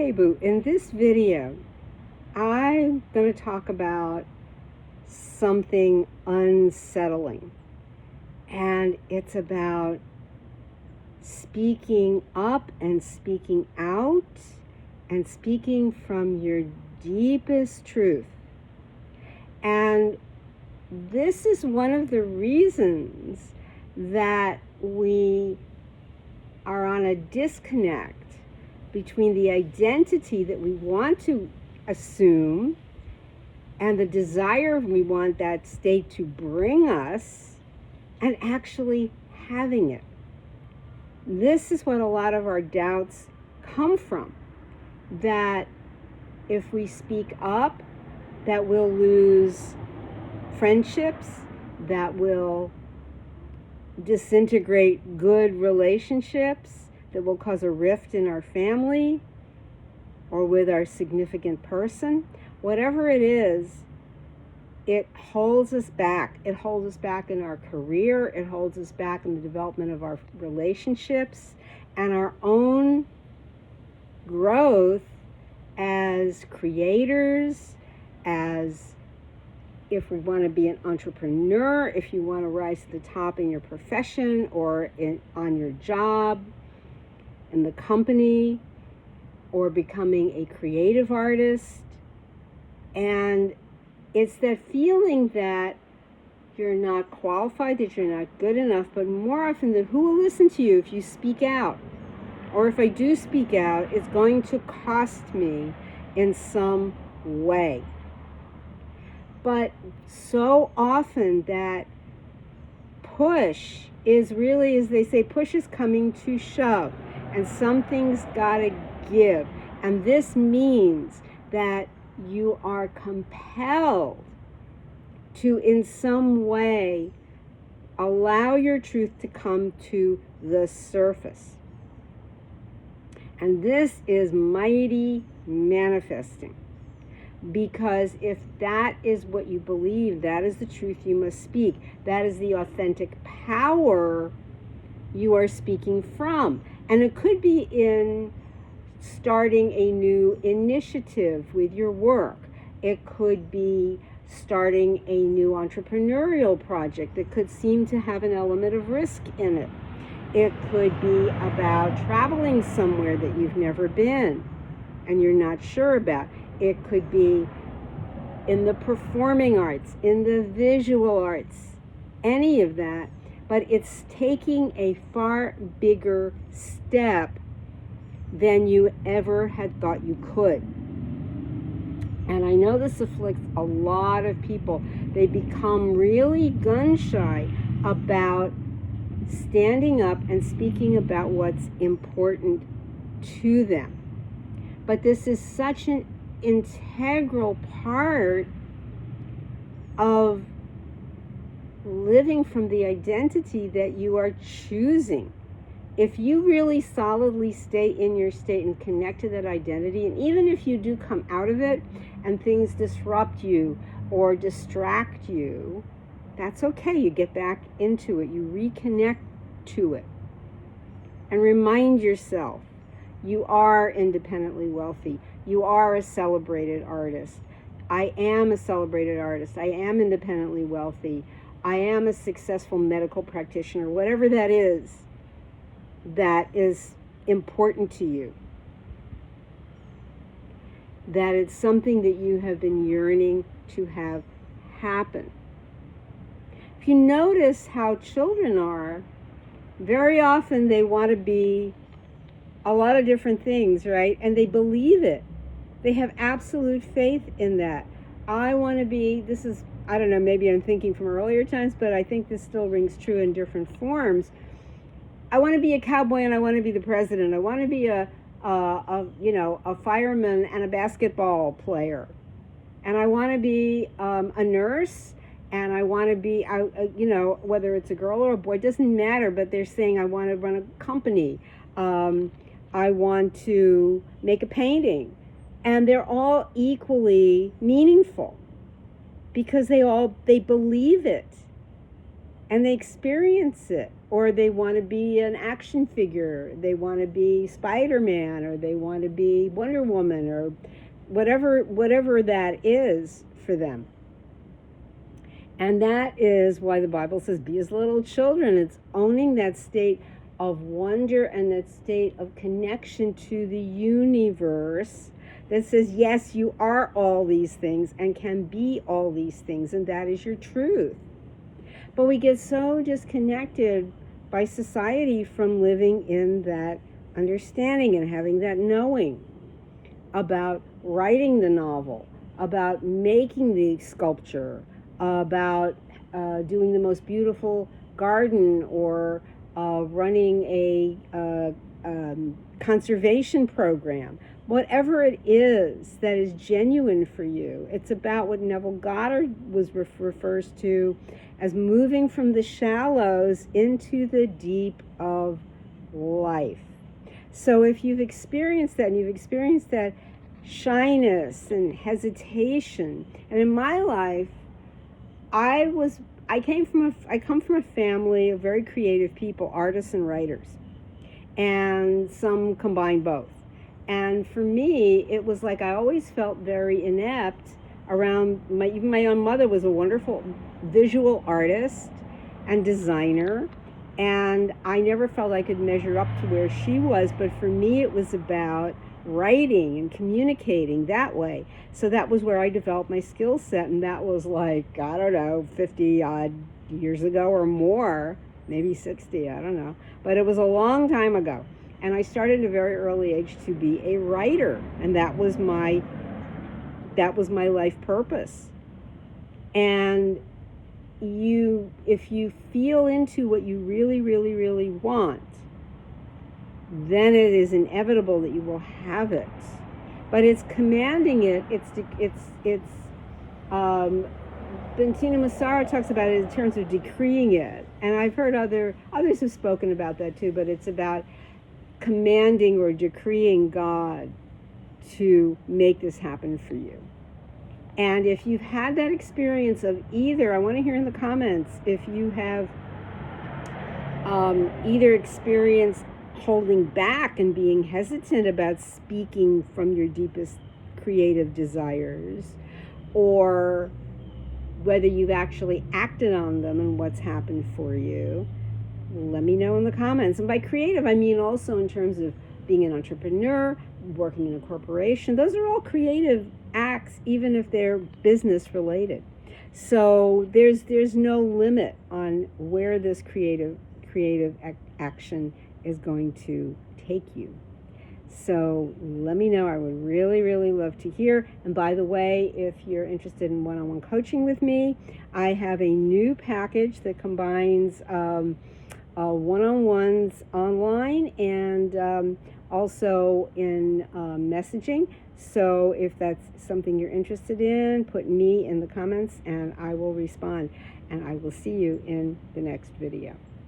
Hey Boo, in this video, I'm going to talk about something unsettling. And it's about speaking up and speaking out and speaking from your deepest truth. And this is one of the reasons that we are on a disconnect between the identity that we want to assume and the desire we want that state to bring us and actually having it. This is what a lot of our doubts come from, that if we speak up, that we'll lose friendships, that will disintegrate good relationships, that will cause a rift in our family or with our significant person. Whatever it is, it holds us back. It holds us back in our career. It holds us back in the development of our relationships and our own growth as creators, as if we want to be an entrepreneur, if you want to rise to the top in your profession or on your job, in the company, or becoming a creative artist. And it's that feeling that you're not qualified, that you're not good enough, but more often than who will listen to you if you speak out? Or if I do speak out, it's going to cost me in some way. But so often that push is really, as they say, push is coming to shove. And something's got to give. And this means that you are compelled to, in some way, allow your truth to come to the surface. And this is mighty manifesting. Because if that is what you believe, that is the truth you must speak. That is the authentic power you are speaking from. And it could be in starting a new initiative with your work. It could be starting a new entrepreneurial project that could seem to have an element of risk in it. It could be about traveling somewhere that you've never been and you're not sure about. It could be in the performing arts, in the visual arts, any of that. But it's taking a far bigger step than you ever had thought you could. And I know this afflicts a lot of people. They become really gun-shy about standing up and speaking about what's important to them. But this is such an integral part of living from the identity that you are choosing. If you really solidly stay in your state and connect to that identity, and even if you do come out of it and things disrupt you or distract you, that's okay. You get back into it. You reconnect to it. And remind yourself, you are independently wealthy. You are a celebrated artist. I am a celebrated artist. I am independently wealthy. I am a successful medical practitioner, whatever that is important to you. That it's something that you have been yearning to have happen. If you notice how children are, very often they want to be a lot of different things, right? And they believe it. They have absolute faith in that. I want to be, this is, I don't know, maybe I'm thinking from earlier times, but I think this still rings true in different forms. I want to be a cowboy and I want to be the president. I want to be a fireman and a basketball player. And I want to be a nurse, and I want to be, whether it's a girl or a boy, it doesn't matter, but they're saying I want to run a company. I want to make a painting. And they're all equally meaningful because they believe it and they experience it or they want to be an action figure, they want to be Spider-Man, or they want to be Wonder Woman, or whatever that is for them. And that is why the Bible says, be as little children. It's owning that state of wonder and that state of connection to the universe that says, yes, you are all these things and can be all these things, and that is your truth. But we get so disconnected by society from living in that understanding and having that knowing about writing the novel, about making the sculpture, about doing the most beautiful garden, or running a conservation program. Whatever it is that is genuine for you, it's about what Neville Goddard refers to as moving from the shallows into the deep of life. So if you've experienced that, and you've experienced that shyness and hesitation, and in my life, I come from a family of very creative people, artists and writers, and some combine both. And for me, it was like I always felt very inept around even my own mother was a wonderful visual artist and designer, and I never felt I could measure up to where she was. But for me, it was about writing and communicating that way. So that was where I developed my skill set, and that was like, I don't know, 50 odd years ago or more, maybe 60, I don't know. But it was a long time ago. And I started at a very early age to be a writer, and that was my life purpose. And if you feel into what you really, really, really want, then it is inevitable that you will have it. But it's commanding it. Bentina Massaro talks about it in terms of decreeing it, and I've heard others have spoken about that too. But it's about commanding or decreeing God to make this happen for you. And if you've had that experience of either, I want to hear in the comments if you have either experienced holding back and being hesitant about speaking from your deepest creative desires, or whether you've actually acted on them and what's happened for you. Let me know in the comments. And by creative, I mean also in terms of being an entrepreneur, working in a corporation. Those are all creative acts, even if they're business related. So there's no limit on where this creative action is going to take you. So let me know. I would really, really love to hear. And by the way, if you're interested in one-on-one coaching with me, I have a new package that combines one-on-ones online and also in messaging. So if that's something you're interested in, put me in the comments and I will respond. And I will see you in the next video.